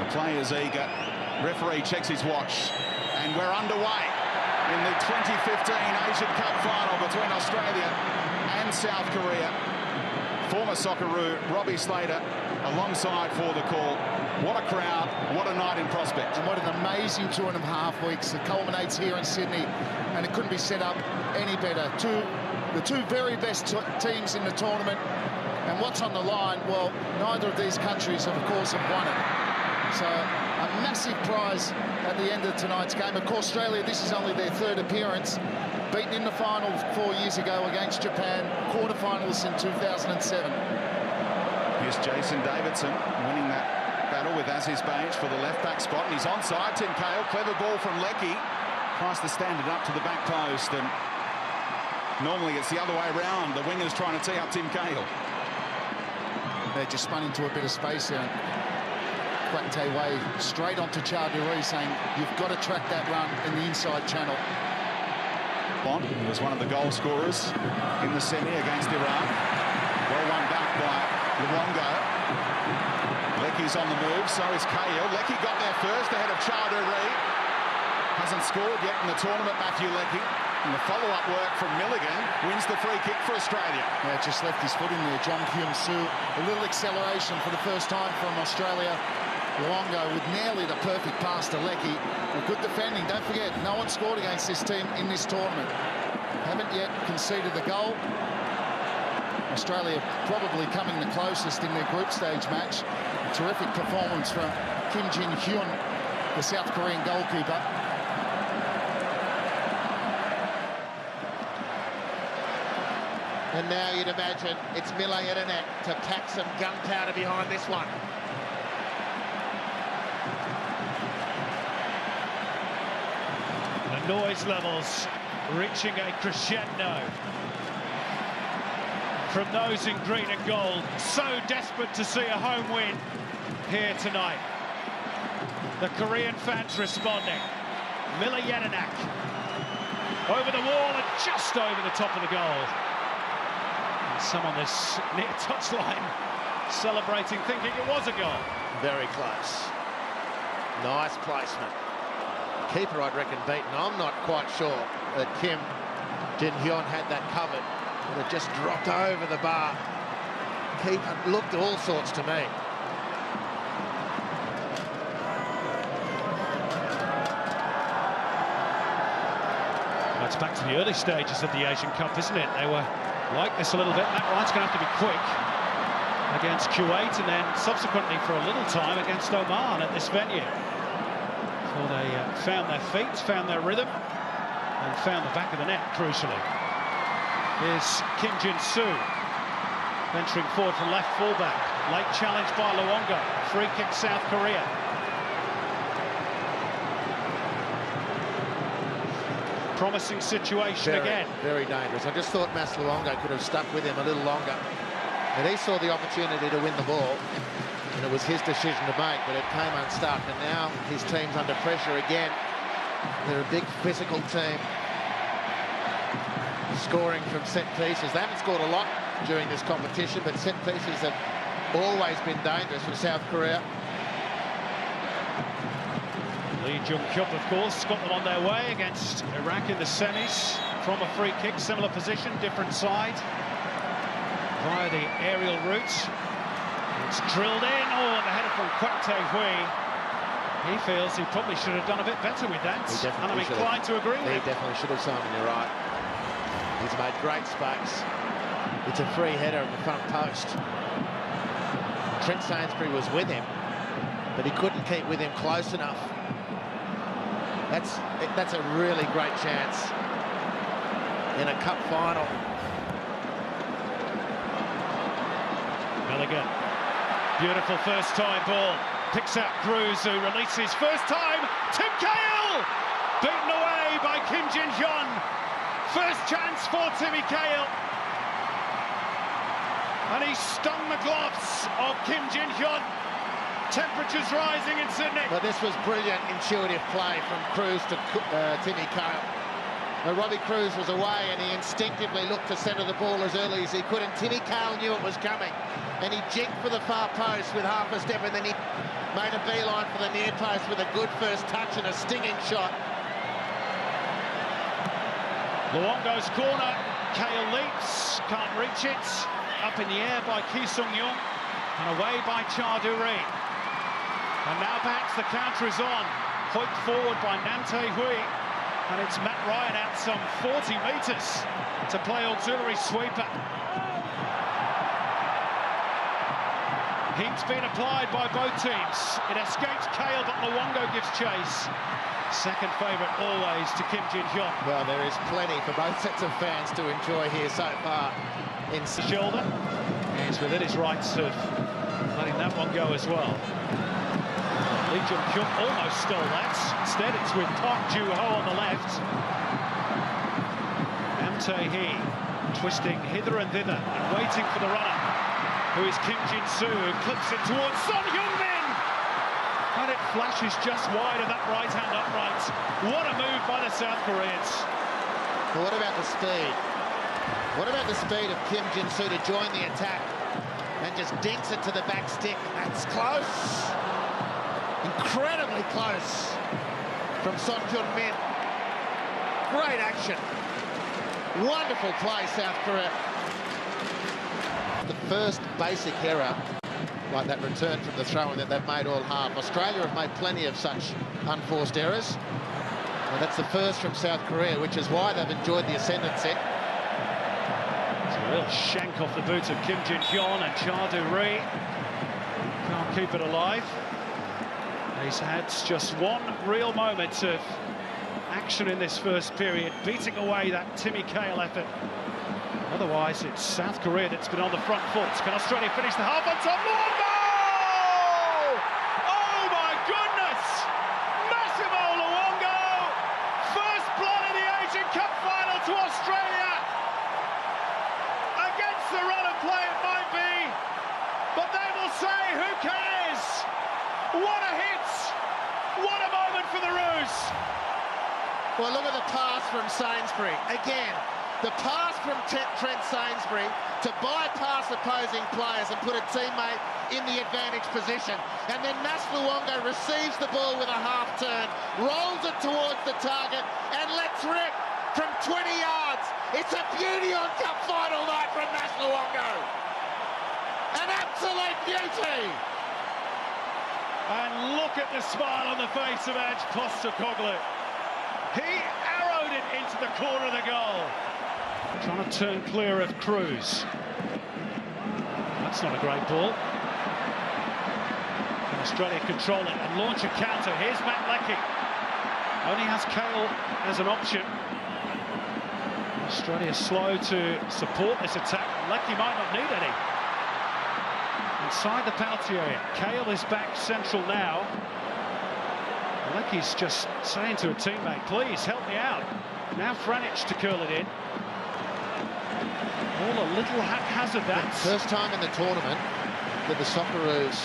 The player's eager. Referee checks his watch. And we're underway in the 2015 Asian Cup final between Australia and South Korea. Former Socceroo Robbie Slater alongside for the call. What a crowd, what a night in Prospect. And what an amazing 2.5 weeks. It culminates here in Sydney, and it couldn't be set up any better. The two very best teams in the tournament. And what's on the line? Well, neither of these countries, of course, have won it. So a massive prize at the end of tonight's game. Of course, Australia, this is only their third appearance. Beaten in the final 4 years ago against Japan, quarterfinalists in 2007. Here's Jason Davidson winning that battle with Aziz Beige for the left-back spot. And he's onside, Tim Cahill. Clever ball from Leckie. Tries to stand it up to the back post. And normally it's the other way around. The winger's trying to tee up Tim Cahill. They just spun into a bit of space there. Kwak Tae Wei straight onto Charduri, saying, you've got to track that run in the inside channel. Bond was one of the goal scorers in the semi against Iran. Well won back by Luongo. Leckie's on the move, so is Cahill. Leckie got there first ahead of Charduri. Hasn't scored yet in the tournament, Matthew Leckie. And the follow-up work from Milligan wins the free kick for Australia. Yeah, just left his foot in there. Jong Kyung-soo, a little acceleration for the first time from Australia. Luongo with nearly the perfect pass to Leckie. Good defending. Don't forget, no one scored against this team in this tournament. Haven't yet conceded the goal. Australia probably coming the closest in their group stage match. A terrific performance from Kim Jin-hyun, the South Korean goalkeeper. And now you'd imagine it's Mila Jedinak to pack some gunpowder behind this one. The noise levels reaching a crescendo from those in green and gold. So desperate to see a home win here tonight. The Korean fans responding. Mila Jedinak over the wall and just over the top of the goal. Some on this near touchline celebrating, thinking it was a goal. Very close. Nice placement. Keeper, I'd reckon, beaten. I'm not quite sure that Kim Jin-hyun had that covered. It just dropped over the bar. Keeper looked all sorts to me. That's back to the early stages of the Asian Cup, isn't it? They were like this a little bit. Matt Wright's going to have to be quick against Kuwait and then subsequently for a little time against Oman at this venue. So they found their feet, found their rhythm and found the back of the net, crucially. Here's Kim Jin-soo venturing forward from left fullback. Late challenge by Luongo. Free kick South Korea. Promising situation again. Very dangerous. I just thought Mas Luongo could have stuck with him a little longer. And he saw the opportunity to win the ball, and it was his decision to make, but it came unstuck. And now his team's under pressure again. They're a big physical team. Scoring from set pieces. They haven't scored a lot during this competition, but set pieces have always been dangerous for South Korea. Lee Jung-kyup, of course, got them on their way against Iraq in the semis from a free kick, similar position, different side, via the aerial route. It's drilled in. Oh, and the header from Kwak Tae Wei. He feels he probably should have done a bit better with that, and I'm inclined to agree with him. He definitely should have, Simon, you're right. He's made great space. It's a free header at the front post. Trent Sainsbury was with him, but he couldn't keep with him close enough. That's a really great chance in a cup final. Milligan, beautiful first time ball. Picks out Cruz, who releases first time. Tim Cahill, beaten away by Kim Jin-hyun. First chance for Timmy Cahill. And he stung the gloves of Kim Jin-hyun. Temperatures rising in Sydney. But this was brilliant, intuitive play from Cruz to Timmy Cahill. Robbie Cruz was away and he instinctively looked to centre the ball as early as he could, and Timmy Cahill knew it was coming. And he jigged for the far post with half a step, and then he made a beeline for the near post with a good first touch and a stinging shot. Luongo's corner, Cahill leaps, can't reach it. Up in the air by Ki Sung-young and away by Charduri. And now perhaps the counter is on. Hoiked forward by Nante Hui. And it's Matt Ryan out some 40 metres to play auxiliary sweeper. Heat's been applied by both teams. It escapes Cahill, but Luongo gives chase. Second favourite always to Kim Jin-hyun. Well, there is plenty for both sets of fans to enjoy here so far. In the shoulder, he's within his rights of letting that one go as well. Lee Jung-kyung almost stole that. Instead, it's with Park Joo-ho on the left. Nam Tae-hee twisting hither and thither and waiting for the runner, who is Kim Jin-soo, who clips it towards Son Heung-min. And it flashes just wide of that right-hand upright. What a move by the South Koreans. Well, what about the speed? What about the speed of Kim Jin-soo to join the attack and just dinks it to the back stick? That's close. Incredibly close from Son Heung-min. Great action. Wonderful play, South Korea. The first basic error, like that return from the throw-in that they've made all half. Australia have made plenty of such unforced errors. And that's the first from South Korea, which is why they've enjoyed the ascendancy. A real shank off the boot of Kim Jin-hyun, and Charduri can't keep it alive. He's had just one real moment of action in this first period, beating away that Timmy Cahill effort. Otherwise, it's South Korea that's been on the front foot. Can Australia finish the half on top? Luongo! Oh my goodness! Massimo Luongo! First blood in the Asian Cup final to Australia! Against the run of play it might be, but they will say, who cares? What a hit! What a moment for the Roos! Well, look at the pass from Sainsbury. Again, the pass from Trent Sainsbury to bypass opposing players and put a teammate in the advantage position. And then Mas Luongo receives the ball with a half turn, rolls it towards the target and lets rip from 20 yards. It's a beauty on Cup final night from Mas Luongo. An absolute beauty. And look at the smile on the face of Ange Postecoglou. He arrowed it into the corner of the goal. Trying to turn clear of Cruz. That's not a great ball. Can Australia control it and launch a counter? Here's Matt Leckie. Only has Cahill as an option. Australia slow to support this attack. Leckie might not need any. Inside the penalty area. Cahill is back central now. Leckie's just saying to a teammate, please help me out. Now Franich to curl it in. All a little haphazard, that. First time in the tournament that the Socceroos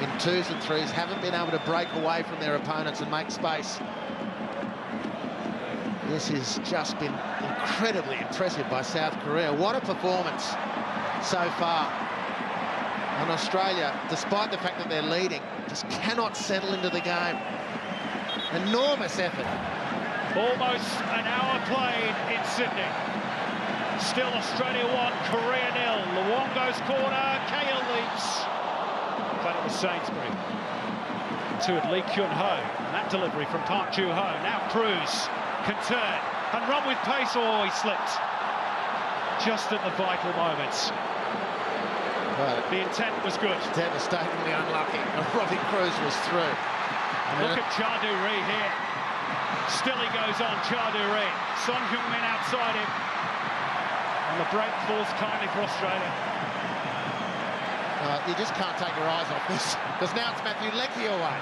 in 2s and 3s haven't been able to break away from their opponents and make space. This has just been incredibly impressive by South Korea. What a performance so far. And Australia, despite the fact that they're leading, just cannot settle into the game. Enormous effort. Almost an hour played in Sydney. Still Australia 1, Korea 0. Luongo's corner, Cahill leaps. But it was Sainsbury. To it, Lee Kyun-ho. And that delivery from Park Joo-ho. Now Cruz can turn and run with pace. Oh, he slipped. Just at the vital moments. Well, the intent was good. Devastatingly unlucky. Robbie Cruz was through. And look at Charduri here. Still he goes on, Charduri. Son Heung-min outside him. And the break falls kindly for Australia. You just can't take your eyes off this, because now it's Matthew Leckie away.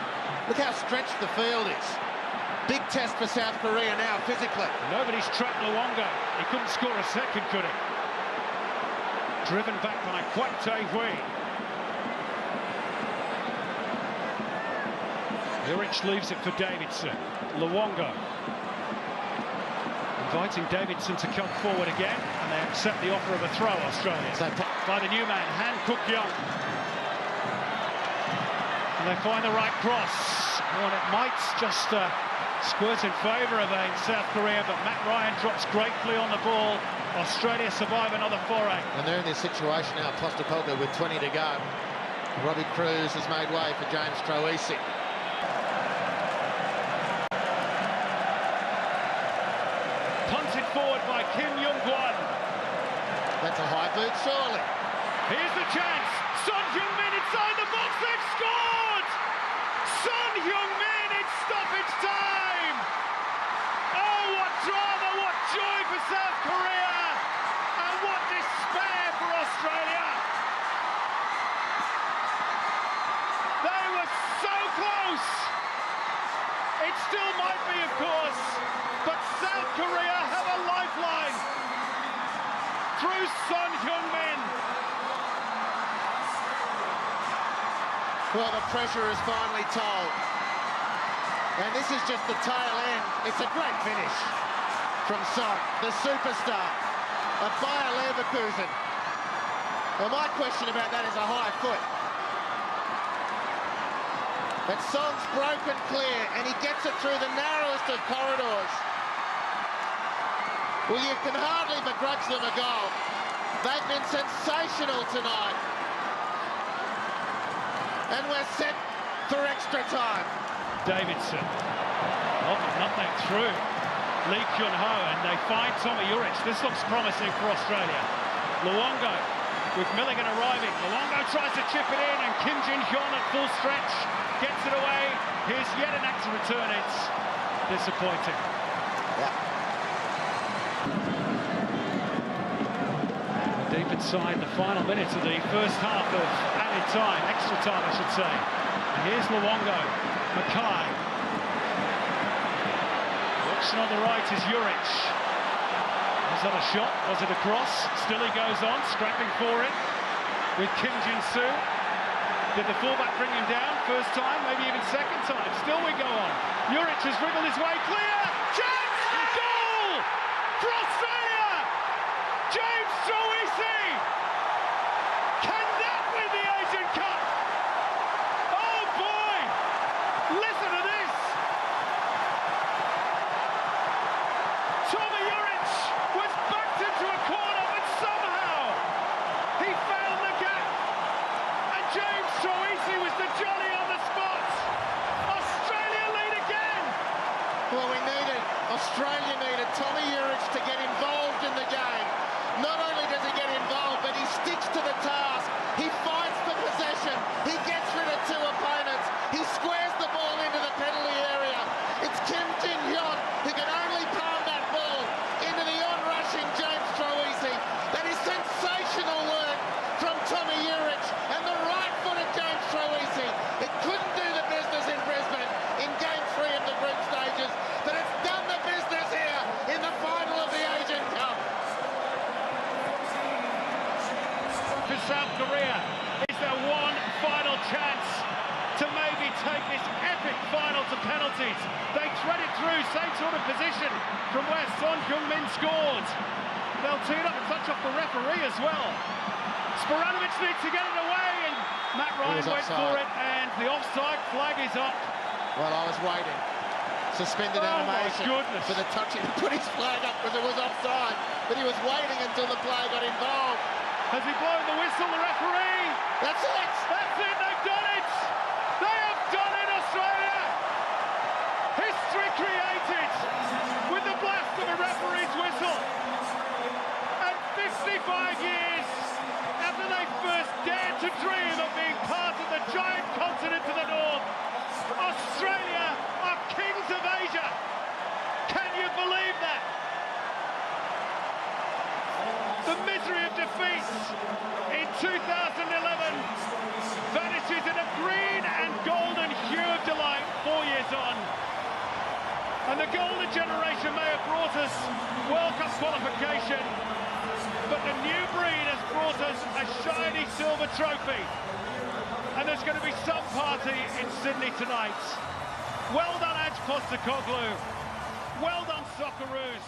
Look how stretched the field is. Big test for South Korea now, physically. Nobody's trapped Luongo. He couldn't score a second, could he? Driven back by Kwak Tae-hui. Juric leaves it for Davidson. Luongo. Inviting Davidson to come forward again, and they accept the offer of a throw, Australia. By the new man, Han Kuk-young. And they find the right cross. Oh, and it might just squirt in favour of South Korea, but Matt Ryan drops gratefully on the ball. Australia survive another foray. And they're in this situation now, Postecoglou with 20 to go. Robbie Cruz has made way for James Troisi. Punted forward by Kim Young-kwan. That's a high boot, surely. Here's the chance. Son Heung-min inside the box. They've scored! Son Heung-min in stoppage time! Oh, what drama, what joy for South Korea! And what despair for Australia! They were so close! It still might be, of course, but South Korea have a lifeline through Son Heung-min. Well, the pressure is finally told. And this is just the tail end. It's a great finish from Son, the superstar of Bayer Leverkusen. Well, my question about that is a high foot. But Son's broken clear, and he gets it through the narrowest of corridors. Well, you can hardly begrudge them a goal. They've been sensational tonight. And we're set for extra time. Davidson, nothing through Lee Kyun-ho, and they find Tommy Juric. This looks promising for Australia. Luongo with Milligan arriving. Luongo tries to chip it in, and Kim Jin-hyun at full stretch gets it away. Here's yet an act to return. It's disappointing. Yeah. Deep inside the final minutes of the first half of added time, extra time I should say. And here's Luongo, Mackay. Watching on the right is Juric. Was that a shot? Was it a cross? Still he goes on, scrapping for it with Kim Jin-soo. Did the fullback bring him down first time, maybe even second time? Still we go on. Juric has wriggled his way clear. Chance! Goal! For Australia! James Troisi! Can that win the Asian Cup? Oh boy! Listen to this! Tommy Juric was backed into a corner, but somehow he found the gap. And James Troisi was the Johnny on the spot. Australia lead again! Well, Australia needed Tommy Juric to get involved in the game. Not only does he get involved, but he sticks to the task. He fights for possession. He gets rid of two opponents. He squares the ball into the penalty area. It's Kim Jin-hyun who can only palm that ball into the on-rushing James Troisi. That is sensational work from Tommy Juric and the right-footed James Troisi. It couldn't do the business in Brisbane in Game 3 of the group stages, but it's done the business here in the final of the Asian Cup. For South Korea, is there one final chance to maybe take this epic final to penalties? They thread it through, same sort of position from where Son Heung-min scored. They'll tee it up and touch off the referee as well. Sporanovic needs to get it away, and Matt Ryan went for it, and the offside flag is up. Well, I was waiting. Suspended animation for the touching. He put his flag up because it was offside, but he was waiting until the player got involved. Has he blown the whistle, the referee? That's it! That's it, they've done it! They have done it, Australia! History created with the blast of a referee's whistle. And 55 years after they first dared to dream of being part of the giant continent to the north, Australia are kings of Asia. Can you believe that? The misery of defeat in 2011 vanishes in a green and golden hue of delight 4 years on. And the golden generation may have brought us World Cup qualification, but the new breed has brought us a shiny silver trophy. And there's going to be some party in Sydney tonight. Well done, Ange Postecoglou. Well done, Socceroos.